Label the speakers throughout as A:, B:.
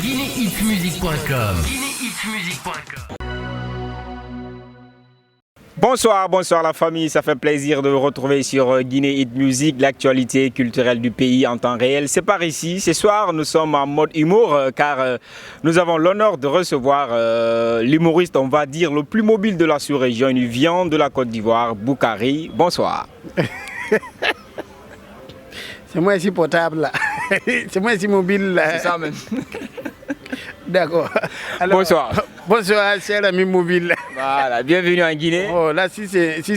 A: guinéhitsmusic.com.
B: Bonsoir la famille, ça fait plaisir de vous retrouver sur Guinée Hit Music, l'actualité culturelle du pays en temps réel. C'est par ici, ce soir nous sommes en mode humour car nous avons l'honneur de recevoir l'humoriste, on va dire, le plus mobile de la sous-région. Il vient de la Côte d'Ivoire, Boukari. Bonsoir.
C: C'est moi ici portable là. C'est moi ici mobile là.
B: C'est ça même.
C: D'accord.
B: Alors, bonsoir.
C: Bonsoir, cher ami mobile.
B: Voilà, bienvenue en Guinée.
C: Oh, là, si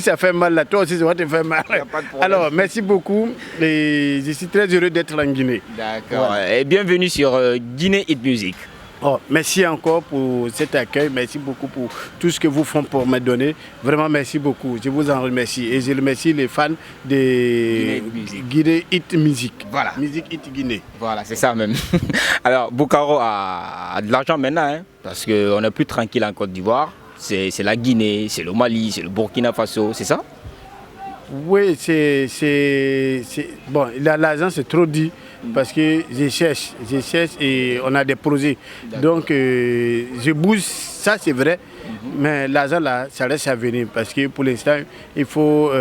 C: ça fait mal, là, toi aussi, ça va te faire mal.
B: Pas de problème.
C: Alors, merci beaucoup. Et je suis très heureux d'être en Guinée.
B: D'accord.
C: Voilà.
B: Et bienvenue sur Guinée Hit Music.
C: Oh, merci encore pour cet accueil. Merci beaucoup pour tout ce que vous faites pour me donner. Vraiment, merci beaucoup. Je vous en remercie. Et je remercie les fans de Guinée Hit Music.
B: Voilà.
C: Musique Hit Guinée.
B: Voilà, c'est ça même. Alors, Boukaro a de l'argent maintenant, hein, parce qu'on n'est plus tranquille en Côte d'Ivoire. C'est la Guinée, c'est le Mali, c'est le Burkina Faso, c'est ça?
C: Oui, bon, l'argent c'est trop dit parce que je cherche et on a des projets. Donc je bouge, ça c'est vrai, mais l'argent là, ça reste à venir parce que pour l'instant, il faut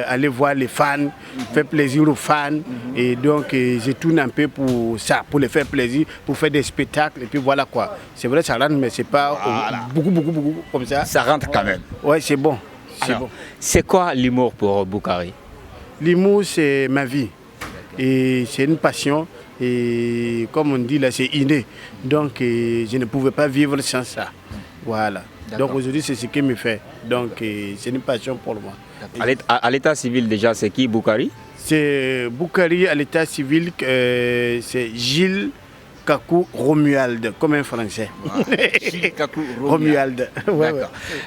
C: aller voir les fans, faire plaisir aux fans et donc je tourne un peu pour ça, pour les faire plaisir, pour faire des spectacles et puis voilà quoi. C'est vrai, ça rentre, mais c'est pas beaucoup comme ça.
B: Ça rentre quand même.
C: Ouais, c'est bon.
B: C'est quoi l'humour pour Boukari?
C: L'humour, c'est ma vie. Et c'est une passion. Et comme on dit là, c'est inné. Donc, je ne pouvais pas vivre sans ça. Voilà. Donc aujourd'hui, c'est ce qui me fait. Donc, c'est une passion pour moi.
B: À l'état civil, déjà, c'est qui Boukari?
C: C'est Boukari à l'état civil, c'est Gilles Kakou Romuald, comme un Français.
B: Gilles Kakou
C: Romuald. Ouais, ouais.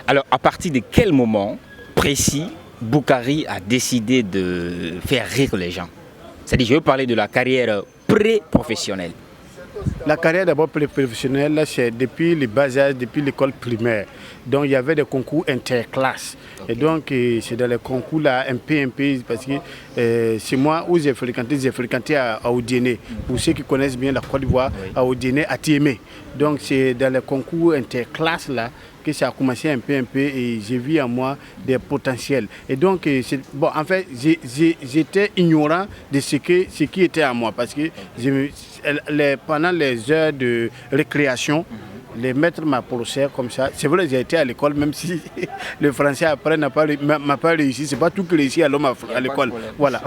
B: Alors, à partir de quel moment précis Boukari a décidé de faire rire les gens? C'est-à-dire, je veux parler de la carrière pré-professionnelle.
C: La carrière d'abord pré-professionnelle, c'est depuis le bas âge, depuis l'école primaire. Donc il y avait des concours interclasses. Okay. Et donc c'est dans les concours là, un peu, parce que c'est moi où j'ai fréquenté à Oudéné. Pour ceux qui connaissent bien la Côte d'Ivoire, à Oudéné, à Tiémé. Donc c'est dans les concours interclasses là que ça a commencé un peu et j'ai vu en moi des potentiels. Et donc, bon, en fait, j'étais ignorant de ce qui était en moi parce que pendant les heures de récréation, les maîtres m'approchaient comme ça. C'est vrai, j'ai été à l'école, même si le français après m'a pas réussi. C'est pas tout que réussi à l'homme à l'école. Voilà.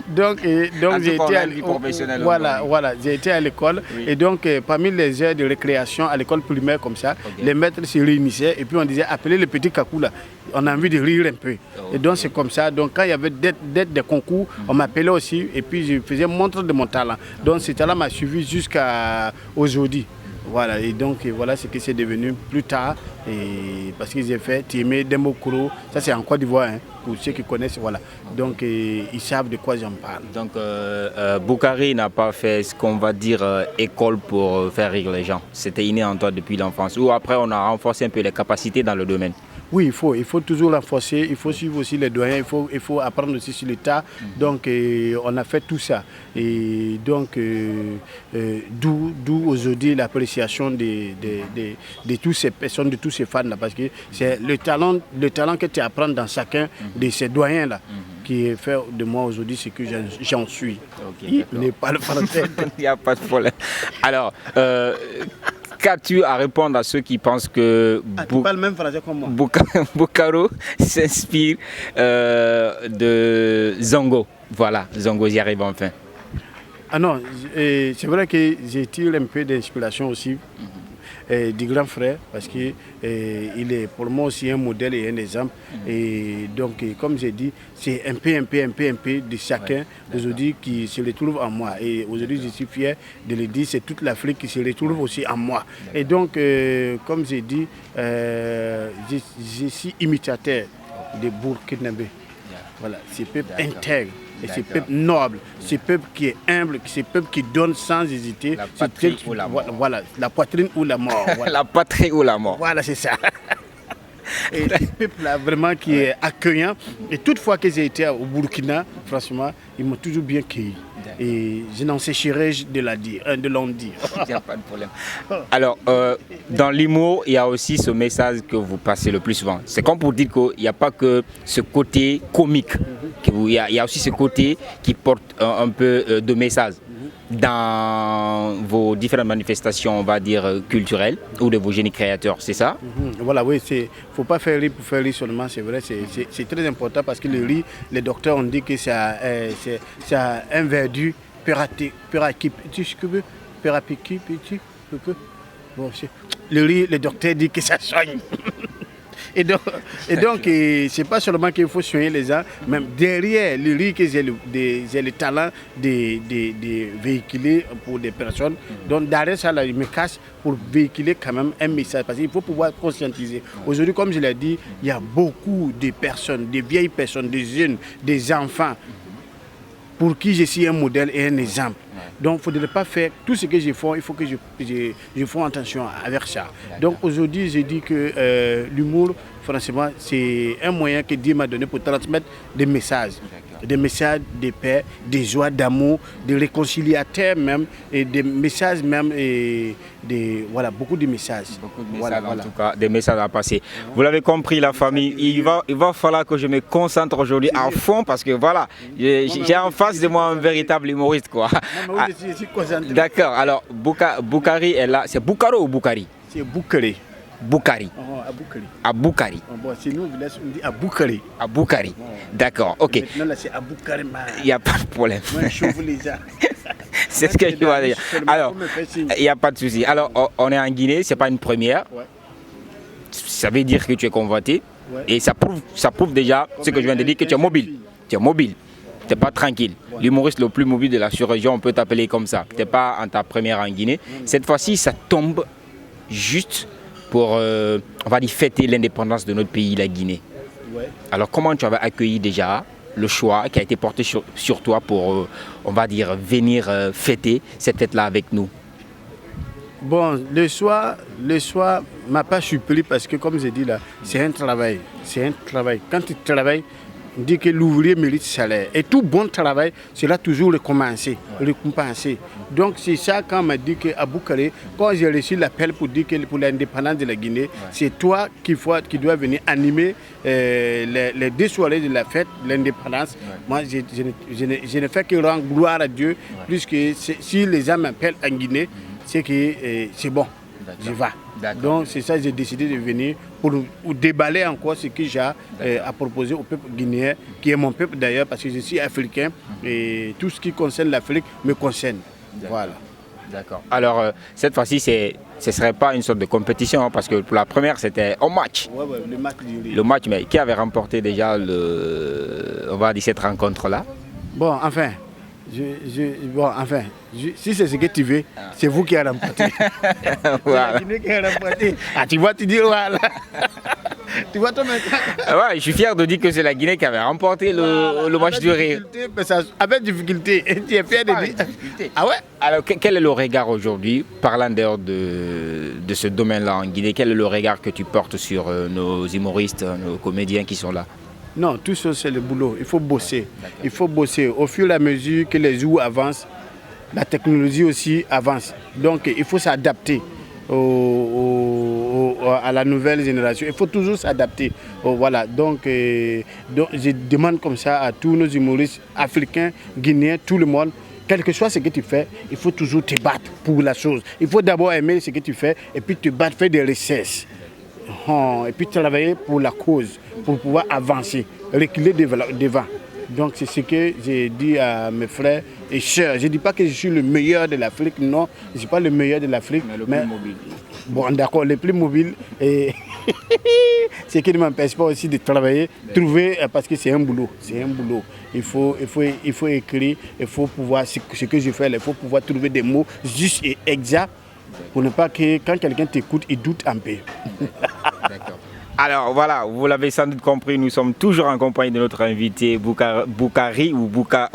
C: Donc j'ai été à l'école. Voilà, j'ai été à l'école. Oui. Et donc, parmi les heures de récréation à l'école primaire comme ça, les maîtres se réunissaient et puis on disait appelez le petit Kakou là. On a envie de rire un peu. Et donc c'est comme ça. Donc quand il y avait des concours, on m'appelait aussi et puis je faisais montre de mon talent. Donc ce talent m'a suivi jusqu'à aujourd'hui. Voilà, et donc voilà ce que c'est devenu plus tard, et parce que j'ai fait Tiémé, Dembokoro, ça c'est en Côte d'Ivoire, hein, pour ceux qui connaissent, voilà. Donc ils savent de quoi j'en parle.
B: Donc Boukari n'a pas fait ce qu'on va dire école pour faire rire les gens. C'était inné en toi depuis l'enfance, ou après on a renforcé un peu les capacités dans le domaine?
C: Oui, il faut toujours renforcer, il faut suivre aussi les doyens, il faut apprendre aussi sur l'État. Donc on a fait tout ça. Et donc d'où aujourd'hui l'appréciation de toutes ces personnes, de tous ces fans-là, parce que c'est le talent que tu apprends dans chacun de ces doyens-là qui fait de moi aujourd'hui ce que j'en suis. Okay, il n'est pas le français.
B: Il n'y a pas de problème. Alors, qu'as-tu à répondre à ceux qui pensent que
C: tu parles même français comme moi.
B: Boukaro s'inspire de Zongo? Voilà, Zongo, j'y arrive enfin.
C: Ah non, c'est vrai que j'ai tiré un peu d'inspiration aussi du grand frère parce qu'il est pour moi aussi un modèle et un exemple. Et donc, comme j'ai dit, c'est un peu de chacun aujourd'hui qui se retrouve en moi. Et aujourd'hui, je suis fier de le dire, c'est toute l'Afrique qui se retrouve aussi en moi. Et donc, comme j'ai dit, je suis imitateur de Burkinabé. Voilà, c'est peuple intègre. Et c'est peuple noble, c'est peuple qui est humble, c'est peuple qui donne sans hésiter.
B: La patrie ou la mort.
C: Voilà, la poitrine ou la mort. Voilà.
B: La patrie ou la mort.
C: Voilà, c'est ça. Et ce peuple-là, vraiment, qui est accueillant. Et toute fois que j'ai été au Burkina, franchement, ils m'ont toujours bien cueilli. et je n'en sécherai de l'en dire.
B: Il n'y a pas de problème. Alors, dans l'humour, il y a aussi ce message que vous passez le plus souvent. C'est comme pour dire qu'il n'y a pas que ce côté comique. Il y a aussi ce côté qui porte un peu de message dans vos différentes manifestations, on va dire, culturelles ou de vos génies créateurs, c'est ça?
C: Voilà, oui, il ne faut pas faire rire pour faire rire seulement, c'est vrai, c'est très important parce que le riz, les docteurs ont dit que ça a un verdu le riz, les docteurs disent que ça soigne. Et donc c'est pas seulement qu'il faut soigner les gens, même derrière le riz, que j'ai le talent de véhiculer pour des personnes. Donc derrière ça, là, je me casse pour véhiculer quand même un message. Parce qu'il faut pouvoir conscientiser. Aujourd'hui, comme je l'ai dit, il y a beaucoup de personnes, des vieilles personnes, des jeunes, des enfants, pour qui je suis un modèle et un exemple. Donc, il ne faudrait pas faire tout ce que je fais, il faut que je fasse attention avec ça. Donc, aujourd'hui, je dis que l'humour, franchement, c'est un moyen que Dieu m'a donné pour transmettre des messages de paix, de joie, d'amour, de réconciliateur même, et des messages même, voilà, beaucoup de messages.
B: Beaucoup de messages, en tout cas, des messages à passer. Vous l'avez compris, la famille, il va falloir que je me concentre aujourd'hui à fond parce que voilà, j'ai en face de moi un véritable humoriste, quoi. D'accord, alors Boukari est là, c'est Boukaro ou Boukari?
C: C'est Boukari.
B: Boukari. À Boukari.
C: Bon, c'est nous, on dit à Boukari.
B: À Boukari. D'accord, ok.
C: Maintenant, là, c'est à Boukari.
B: Il n'y a pas de problème.
C: Moi, je chauffe les gens.
B: C'est ce que je dois dire. Alors, il n'y a pas de souci. Alors, on est en Guinée, ce n'est pas une première.
C: Ouais.
B: Ça veut dire que tu es convoité.
C: Ouais.
B: Et ça prouve déjà ce que je viens de dire, que tu es mobile. Tu es mobile. Tu n'es pas tranquille. Ouais. L'humoriste le plus mobile de la sous-région, on peut t'appeler comme ça. Tu n'es pas en ta première en Guinée. Cette fois-ci, ça tombe juste pour, on va dire, fêter l'indépendance de notre pays, la Guinée. Ouais. Alors, comment tu avais accueilli déjà le choix qui a été porté sur toi pour, on va dire, venir fêter cette fête-là avec nous?
C: Bon, le choix ne m'a pas surpris parce que, comme je dis là, c'est un travail. C'est un travail. Quand tu travailles, on dit que l'ouvrier mérite salaire. Et tout bon travail, c'est là toujours récompenser. Donc c'est ça quand on m'a dit qu'à Boukari, quand j'ai reçu l'appel pour dire que pour l'indépendance de la Guinée, c'est toi qui dois venir animer les 2 soirées de la fête, l'indépendance. Moi, je ne fais que rendre gloire à Dieu, puisque si les gens m'appellent en Guinée, c'est que c'est bon, je vais. Donc c'est ça, j'ai décidé de venir pour déballer encore ce que j'ai à proposer au peuple guinéen, qui est mon peuple d'ailleurs, parce que je suis africain et tout ce qui concerne l'Afrique me concerne. Voilà.
B: D'accord. Alors cette fois-ci, ce ne serait pas une sorte de compétition, hein, parce que pour la première, c'était un match.
C: Ouais, le match du riz.
B: Le match, mais qui avait remporté déjà on va dire, cette rencontre-là?
C: Bon, enfin. Si c'est ce que tu veux, c'est vous qui avez remporté.
B: Voilà.
C: C'est la Guinée qui a remporté. Ah, tu vois, tu dis voilà. Tu vois toi maintenant.
B: Ouais, je suis fier de dire que c'est la Guinée qui avait remporté le match du rire.
C: Avec difficulté. Et tu es fier de dire. Ah ouais?
B: Alors, quel est le regard aujourd'hui, parlant d'ailleurs de ce domaine-là en Guinée, quel est le regard que tu portes sur nos humoristes, nos comédiens qui sont là?
C: Non, tout ça c'est le boulot. Il faut bosser. Il faut bosser. Au fur et à mesure que les jours avancent, la technologie aussi avance. Donc il faut s'adapter à la nouvelle génération. Il faut toujours s'adapter. Voilà. Donc je demande comme ça à tous nos humoristes africains, guinéens, tout le monde. Quel que soit ce que tu fais, il faut toujours te battre pour la chose. Il faut d'abord aimer ce que tu fais et puis te battre, faire des recherches. Et puis travailler pour la cause, pour pouvoir avancer, reculer devant. Donc c'est ce que j'ai dit à mes frères et sœurs. Je ne dis pas que je suis le meilleur de l'Afrique, non, je ne suis pas le meilleur de l'Afrique.
B: Mais le plus mobile.
C: Bon, d'accord, le plus mobile. Et ce qui ne m'empêche pas aussi de travailler, trouver, parce que c'est un boulot. C'est un boulot. Il faut écrire, il faut pouvoir, ce que je fais, il faut pouvoir trouver des mots justes et exacts. Pour ne pas que quand quelqu'un t'écoute, il doute un peu.
B: D'accord. Alors voilà, vous l'avez sans doute compris, nous sommes toujours en compagnie de notre invité Boukari ou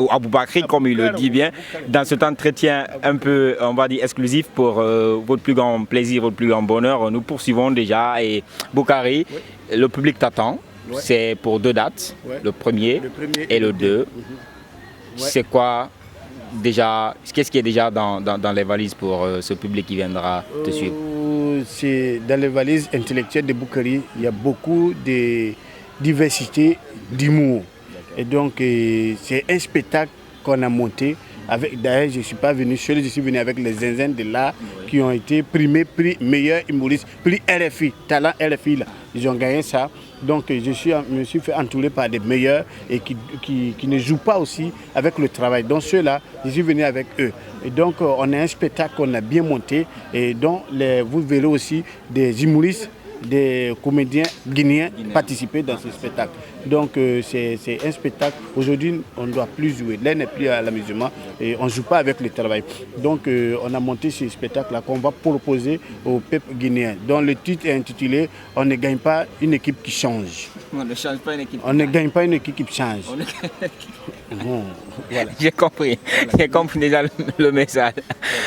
B: Aboubakri, comme il le dit bien, dans cet entretien un peu, on va dire, exclusif pour votre plus grand plaisir, votre plus grand bonheur. Nous poursuivons déjà et Boukari, le public t'attend, c'est pour 2 dates, le premier et le 2. C'est quoi déjà, qu'est-ce qui est déjà dans les valises pour ce public qui viendra te suivre?
C: C'est dans les valises intellectuelles de Boukari, il y a beaucoup de diversité d'humour. Et donc, c'est un spectacle qu'on a monté. D'ailleurs, je ne suis pas venu seul, je suis venu avec les zinzins de là qui ont été primés, prix meilleur humoriste, prix RFI, talent RFI. Là. Ils ont gagné ça. Donc, je me suis fait entourer par des meilleurs et qui ne jouent pas aussi avec le travail. Donc, ceux-là, je suis venu avec eux. Et donc, on a un spectacle qu'on a bien monté et dont vous verrez aussi des humoristes, des comédiens guinéens participer dans ce spectacle. Donc c'est un spectacle, aujourd'hui on ne doit plus jouer, l'air n'est plus à l'amusement et on ne joue pas avec le travail. Donc on a monté ce spectacle-là qu'on va proposer au peuple guinéen, dont le titre est intitulé « On ne gagne pas une équipe qui change ».
B: On ne change pas une équipe.
C: On ne gagne pas une équipe qui change.
B: Voilà. J'ai compris déjà le message.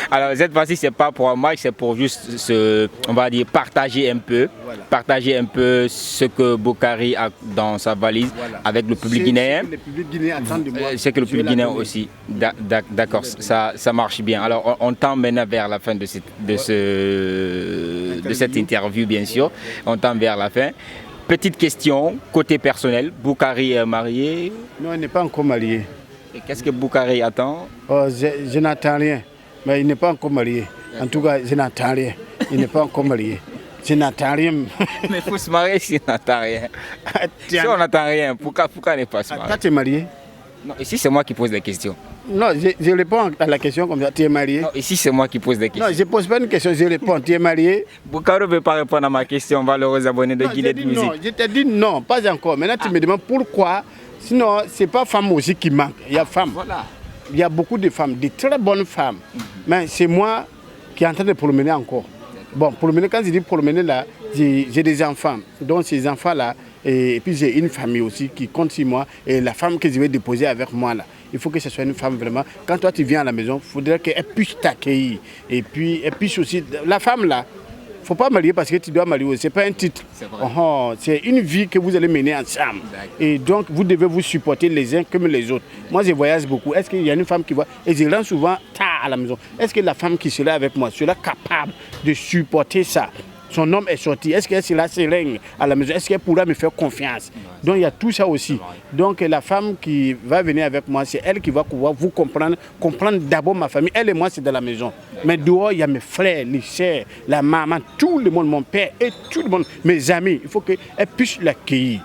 B: Alors cette fois-ci c'est pas pour un match, c'est pour juste on va dire partager un peu ce que Boukari a dans sa valise avec le public guinéen.
C: C'est que le public guinéen attend de moi.
B: C'est que le public guinéen aussi. D'accord, ça marche bien. Alors on tend maintenant vers la fin de cette interview bien sûr. On tend vers la fin. Petite question, côté personnel, Boukari est marié?
C: Non, il n'est pas encore marié.
B: Et qu'est-ce que Boukari attend?
C: Je n'attends rien, mais il n'est pas encore marié. En tout cas, je n'attends rien. Il n'est pas encore marié. Je n'attends rien.
B: Mais il faut se marier si on n'attend rien. Si on n'attend rien, pourquoi ne pas se marier?
C: Toi, tu es marié?
B: Non, ici c'est moi qui pose des questions.
C: Non, je réponds à la question comme ça. Tu es marié?
B: Non, ici c'est moi qui pose des questions.
C: Non, je ne pose pas une question, je réponds. Tu es marié?
B: Boukari ne veut pas répondre à ma question, on va le aux abonnés de Guinée Musique.
C: Non, je t'ai dit non, pas encore. Maintenant tu me demandes pourquoi. Sinon, ce n'est pas femme aussi qui manque. Il y a femmes.
B: Voilà.
C: Il y a beaucoup de femmes, de très bonnes femmes. Mais c'est moi qui est en train de promener encore. Bon, promener, quand je dis promener là, j'ai des enfants. Donc ces enfants-là, et puis j'ai une famille aussi qui compte sur moi. Et la femme que je vais déposer avec moi là, il faut que ce soit une femme vraiment. Quand toi tu viens à la maison, il faudrait qu'elle puisse t'accueillir. Et puis elle puisse aussi, la femme là, il ne faut pas marier parce que tu dois marier. Ce n'est pas un titre. C'est une vie que vous allez mener ensemble. Et donc, vous devez vous supporter les uns comme les autres. Moi, je voyage beaucoup. Est-ce qu'il y a une femme qui va... Et je rentre souvent tard à la maison. Est-ce que la femme qui sera avec moi sera capable de supporter ça? Son homme est sorti. Est-ce qu'elle sera sereine à la maison? Est-ce qu'elle pourra me faire confiance? Donc il y a tout ça aussi. Donc la femme qui va venir avec moi, c'est elle qui va pouvoir vous comprendre d'abord ma famille. Elle et moi, c'est dans la maison. Mais dehors, il y a mes frères, les sœurs, la maman, tout le monde, mon père et tout le monde, mes amis. Il faut qu'elle puisse l'accueillir.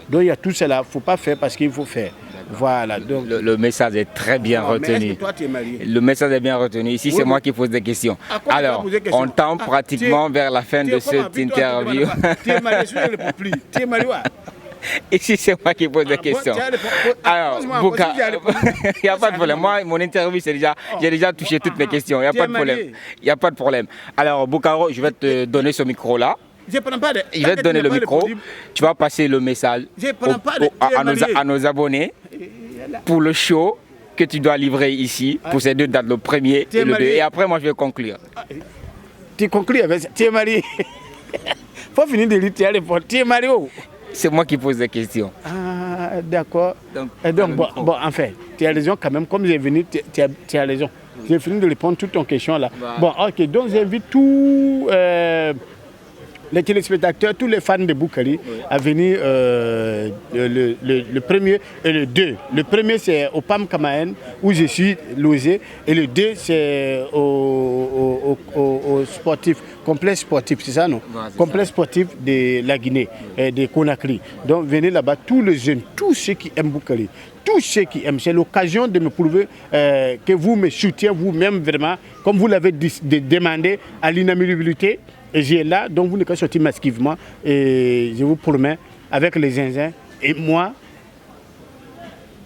C: Donc il y a tout cela. Il ne faut pas faire parce qu'il faut faire. Voilà. Donc,
B: le message est très bien retenu.
C: Est-ce que toi, tu es marié?
B: Le message est bien retenu. Ici, c'est moi qui pose des questions. Alors, on tend pratiquement vers la fin de cette interview.
C: Tu es marié, tu es marié.
B: Ici, c'est moi qui pose des questions. Alors, Bouka, il n'y a pas de problème. Moi, mon interview, j'ai déjà touché toutes mes questions. Il n'y a pas de problème. Il n'y a pas de problème. Alors, Boukaro, je vais te donner ce micro-là. Je vais te donner le micro. Tu vas passer le message à nos abonnés pour le show que tu dois livrer ici pour ces deux dates, le premier et le 2. Et après, moi, je vais conclure.
C: Tu conclus avec ça. Tu es marié. Faut finir de lire, tu es marié.
B: C'est moi qui pose des questions.
C: Ah, d'accord. Donc bon, en fait, tu as raison quand même. Comme j'ai venu, tu as raison. J'ai fini de répondre toutes tes questions là. Bon, ok. Donc, j'invite tous les téléspectateurs, tous les fans de Boukari à venir le premier et le 2. Le premier, c'est au PAM Kamaen, où je suis logé. Et le 2, c'est au sportif, complexe sportif, c'est ça, non? Complexe sportif de la Guinée, de Conakry. Donc, venez là-bas, tous les jeunes, tous ceux qui aiment Boukari, tous ceux qui aiment. C'est l'occasion de me prouver que vous me soutiennez vous-même vraiment, comme vous l'avez demandé à l'inamovibilité. Et j'ai là, donc vous ne pouvez sortir massivement. Et je vous promets, avec les zinzins et moi,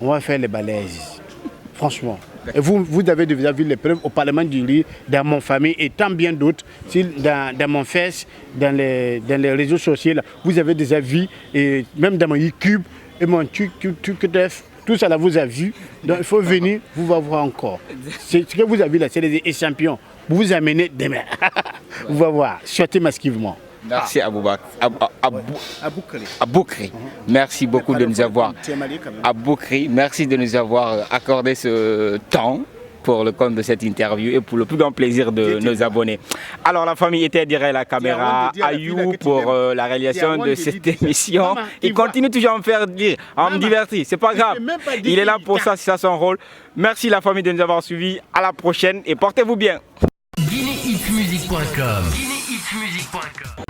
C: on va faire les balaises. Franchement. Et vous avez déjà vu les preuves au Parlement du Riz, dans mon famille et tant bien d'autres, dans mon fest, dans les réseaux sociaux. Là, vous avez déjà vu, et même dans mon YouTube et mon TikTok. Tout ça là vous avez vu, donc il faut venir, vous allez voir encore. Ce que vous avez là, c'est les champions. Vous vous amenez demain. Vous allez voir, sortez massivement.
B: Merci Aboukri. Merci beaucoup de nous avoir. Aboukri, merci de nous avoir accordé ce temps pour le compte de cette interview et pour le plus grand plaisir de nos abonnés. Alors la famille était derrière la caméra, Ayou pour la réalisation de cette émission. Il continue toujours à me faire dire, à me divertir, c'est pas grave. Il est là pour ça, c'est ça son rôle. Merci la famille de nous avoir suivis. À la prochaine et portez-vous bien.
A: GuinéeHitsMusic.com